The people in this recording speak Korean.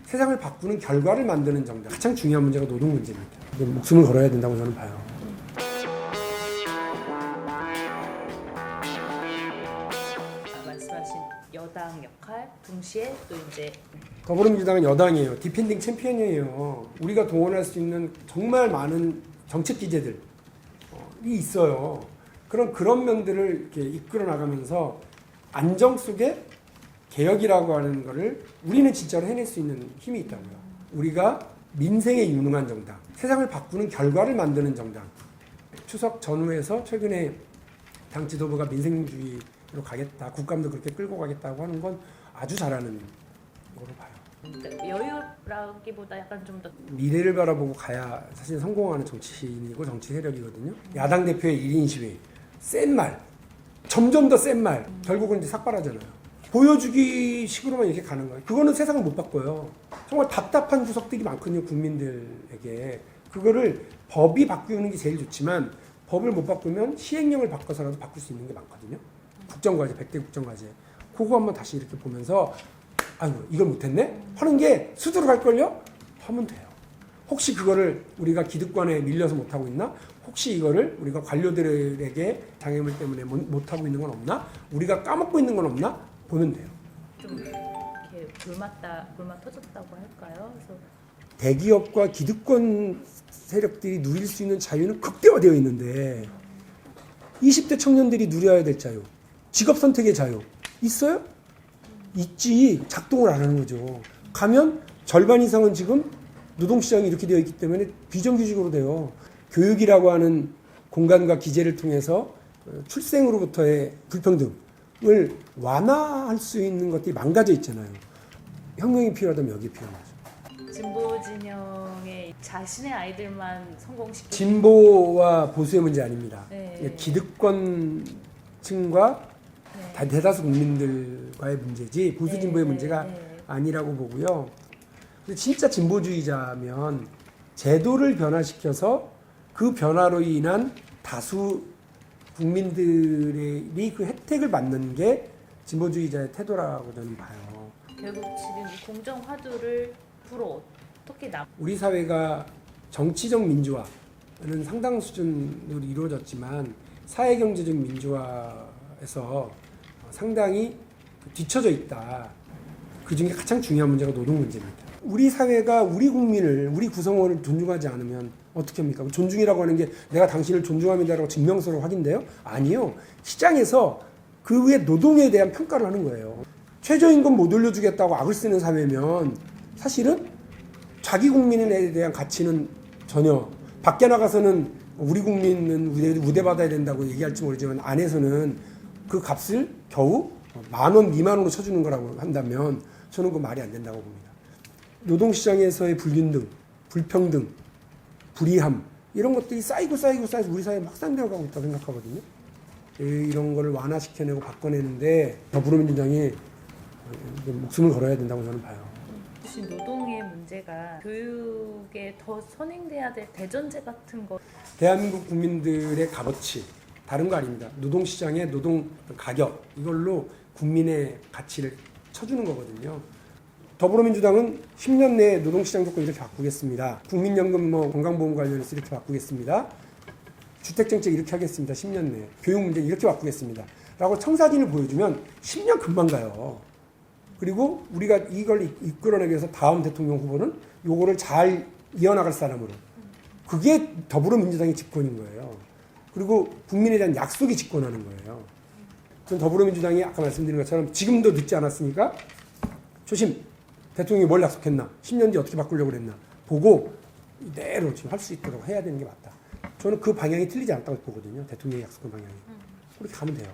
세상을 바꾸는 결과를 만드는 정당. 가장 중요한 문제가 노동 문제입니다. 목숨을 걸어야 된다고 저는 봐요. 말씀하신 여당 역할 동시에 또 이제 더불어민주당은 여당이에요. 디펜딩 챔피언이에요. 우리가 동원할 수 있는 정말 많은 정책 기재들이 있어요. 그런 면들을 이렇게 이끌어 나가면서 안정 속에 개혁이라고 하는 거를 우리는 진짜로 해낼 수 있는 힘이 있다고요. 우리가 민생에 유능한 정당, 세상을 바꾸는 결과를 만드는 정당. 추석 전후에서 최근에 당 지도부가 민생주의로 가겠다, 국감도 그렇게 끌고 가겠다고 하는 건 아주 잘하는 거로 봐요. 그러니까 여유라기보다 약간 좀 더 미래를 바라보고 가야 사실 성공하는 정치인이고 정치 세력이거든요. 야당 대표의 1인 시위, 센 말, 점점 더 센 말, 결국은 이제 삭발하잖아요. 보여주기 식으로만 이렇게 가는 거예요. 그거는 세상을 못 바꿔요. 정말 답답한 구석들이 많거든요, 국민들에게. 그거를 법이 바꾸는 게 제일 좋지만 법을 못 바꾸면 시행령을 바꿔서라도 바꿀 수 있는 게 많거든요. 국정과제, 100대 국정과제. 그거 한번 다시 이렇게 보면서 아이고 이걸 못했네? 하는 게 스스로 갈걸요? 하면 돼요. 혹시 그거를 우리가 기득권에 밀려서 못하고 있나? 혹시 이거를 우리가 관료들에게 장애물 때문에 못하고 있는 건 없나? 우리가 까먹고 있는 건 없나? 보면 돼요. 좀 이렇게 불맛 터졌다고 할까요? 그래서 대기업과 기득권 세력들이 누릴 수 있는 자유는 극대화되어 있는데 20대 청년들이 누려야 될 자유, 직업 선택의 자유 있어요? 있지. 작동을 안 하는 거죠. 가면 절반 이상은 지금 노동시장이 이렇게 되어 있기 때문에 비정규직으로 돼요. 교육이라고 하는 공간과 기재를 통해서 출생으로부터의 불평등을 완화할 수 있는 것들이 망가져 있잖아요. 혁명이 필요하다면 여기에 필요한 거죠. 진보 진영의 자신의 아이들만 성공시키는 진보와 보수의 문제 아닙니다. 네. 기득권층과 네. 대다수 국민들과의 문제지 보수 네, 진보의 네, 문제가 네. 아니라고 보고요. 근데 진짜 진보주의자면 제도를 변화시켜서 그 변화로 인한 다수 국민들의 그 혜택을 받는 게 진보주의자의 태도라고 저는 봐요. 결국 지금 이 공정 화두를 앞으로 어떻게 우리 사회가 정치적 민주화는 상당 수준으로 이루어졌지만 사회경제적 민주화에서 상당히 뒤처져 있다. 그중에 가장 중요한 문제가 노동 문제입니다. 우리 사회가 우리 국민을, 우리 구성원을 존중하지 않으면 어떻게 합니까? 존중이라고 하는 게 내가 당신을 존중합니다라고 증명서로 확인돼요? 아니요. 시장에서 그 위에 노동에 대한 평가를 하는 거예요. 최저임금 못 올려주겠다고 악을 쓰는 사회면 사실은 자기 국민에 대한 가치는 전혀 밖에 나가서는 우리 국민은 우대받아야 된다고 얘기할지 모르지만 안에서는 그 값을 겨우 10,000원 미만으로 쳐주는 거라고 한다면 저는 그 말이 안 된다고 봅니다. 노동시장에서의 불균등, 불평등, 불이함 이런 것들이 쌓이고 우리 사회에 확산되어 가고 있다고 생각하거든요. 이런 거를 완화시켜내고 바꿔내는데 더불어민주당이 목숨을 걸어야 된다고 저는 봐요. 노동의 문제가 교육에 더 선행돼야 될 대전제 같은 거 대한민국 국민들의 값어치 다른 거 아닙니다. 노동시장의 노동 가격 이걸로 국민의 가치를 쳐주는 거거든요. 더불어민주당은 10년 내에 노동시장 조건 이렇게 바꾸겠습니다. 국민연금 건강보험 관련해서 이렇게 바꾸겠습니다. 주택정책 이렇게 하겠습니다. 10년 내에. 교육 문제 이렇게 바꾸겠습니다. 라고 청사진을 보여주면 10년 금방 가요. 그리고 우리가 이걸 이끌어내기 위해서 다음 대통령 후보는 요거를 잘 이어나갈 사람으로. 그게 더불어민주당의 집권인 거예요. 그리고 국민에 대한 약속이 집권하는 거예요. 전 더불어민주당이 아까 말씀드린 것처럼 지금도 늦지 않았으니까 조심. 대통령이 뭘 약속했나? 10년 뒤에 어떻게 바꾸려고 그랬나? 보고 이대로 지금 할 수 있도록 해야 되는 게 맞다. 저는 그 방향이 틀리지 않다고 보거든요. 대통령이 약속한 방향이. 그렇게 가면 돼요.